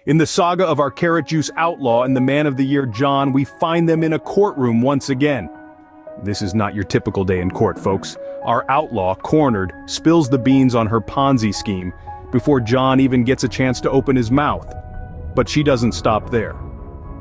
In the saga of our Carrot Juice outlaw and the Man of the Year John, we find them in a courtroom once again. This is not your typical day in court, folks. Our outlaw, cornered, spills the beans on her Ponzi scheme before John even gets a chance to open his mouth. But she doesn't stop there.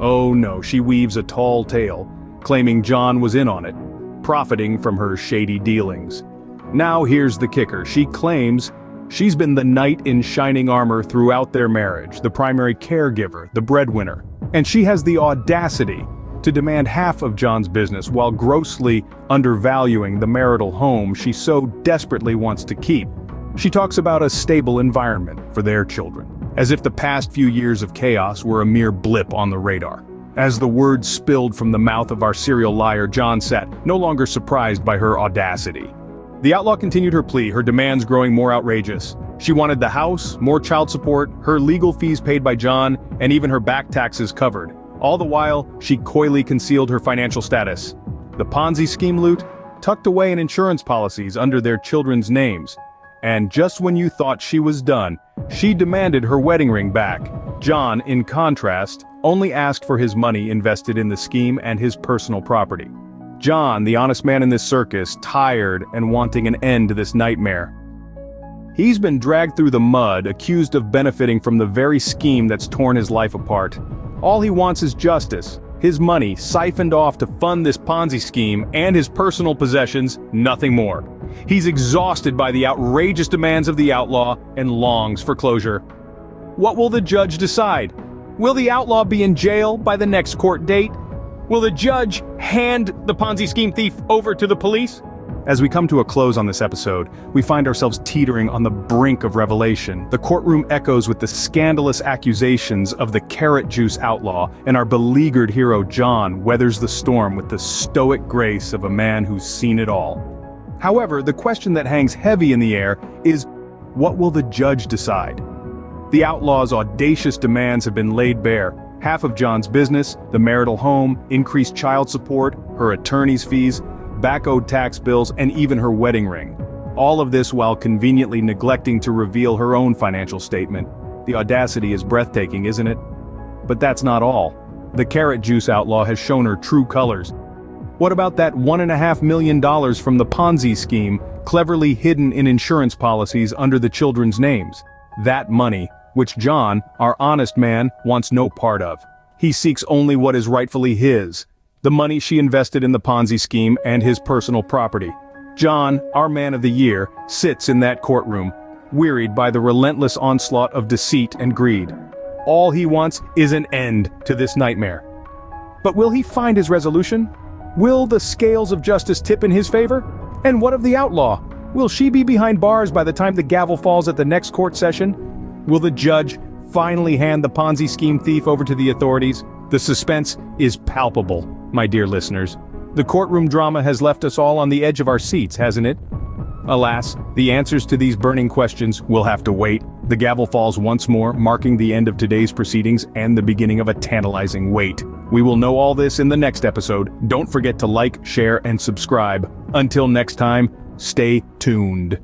Oh no, she weaves a tall tale, claiming John was in on it, profiting from her shady dealings. Now here's the kicker. She claims she's been the knight in shining armor throughout their marriage, the primary caregiver, the breadwinner. And she has the audacity to demand half of John's business while grossly undervaluing the marital home she so desperately wants to keep. She talks about a stable environment for their children, as if the past few years of chaos were a mere blip on the radar. As the words spilled from the mouth of our serial liar, John sat, no longer surprised by her audacity. The outlaw continued her plea, her demands growing more outrageous. She wanted the house, more child support, her legal fees paid by John, and even her back taxes covered. All the while, she coyly concealed her financial status. The Ponzi scheme loot tucked away in insurance policies under their children's names. And just when you thought she was done, she demanded her wedding ring back. John, in contrast, only asked for his money invested in the scheme and his personal property. John, the honest man in this circus, tired and wanting an end to this nightmare. He's been dragged through the mud, accused of benefiting from the very scheme that's torn his life apart. All he wants is justice, his money siphoned off to fund this Ponzi scheme and his personal possessions, nothing more. He's exhausted by the outrageous demands of the outlaw and longs for closure. What will the judge decide? Will the outlaw be in jail by the next court date? Will the judge hand the Ponzi scheme thief over to the police? As we come to a close on this episode, we find ourselves teetering on the brink of revelation. The courtroom echoes with the scandalous accusations of the Carrot Juice outlaw, and our beleaguered hero John weathers the storm with the stoic grace of a man who's seen it all. However, the question that hangs heavy in the air is, what will the judge decide? The outlaw's audacious demands have been laid bare. Half of John's business, the marital home, increased child support, her attorney's fees, back-owed tax bills, and even her wedding ring. All of this while conveniently neglecting to reveal her own financial statement. The audacity is breathtaking, isn't it? But that's not all. The Carrot Juice outlaw has shown her true colors. What about that $1.5 million from the Ponzi scheme, cleverly hidden in insurance policies under the children's names? That money, which John, our honest man, wants no part of. He seeks only what is rightfully his, the money she invested in the Ponzi scheme and his personal property. John, our Man of the Year, sits in that courtroom, wearied by the relentless onslaught of deceit and greed. All he wants is an end to this nightmare. But will he find his resolution? Will the scales of justice tip in his favor? And what of the outlaw? Will she be behind bars by the time the gavel falls at the next court session? Will the judge finally hand the Ponzi scheme thief over to the authorities? The suspense is palpable, my dear listeners. The courtroom drama has left us all on the edge of our seats, hasn't it? Alas, the answers to these burning questions will have to wait. The gavel falls once more, marking the end of today's proceedings and the beginning of a tantalizing wait. We will know all this in the next episode. Don't forget to like, share, and subscribe. Until next time, stay tuned.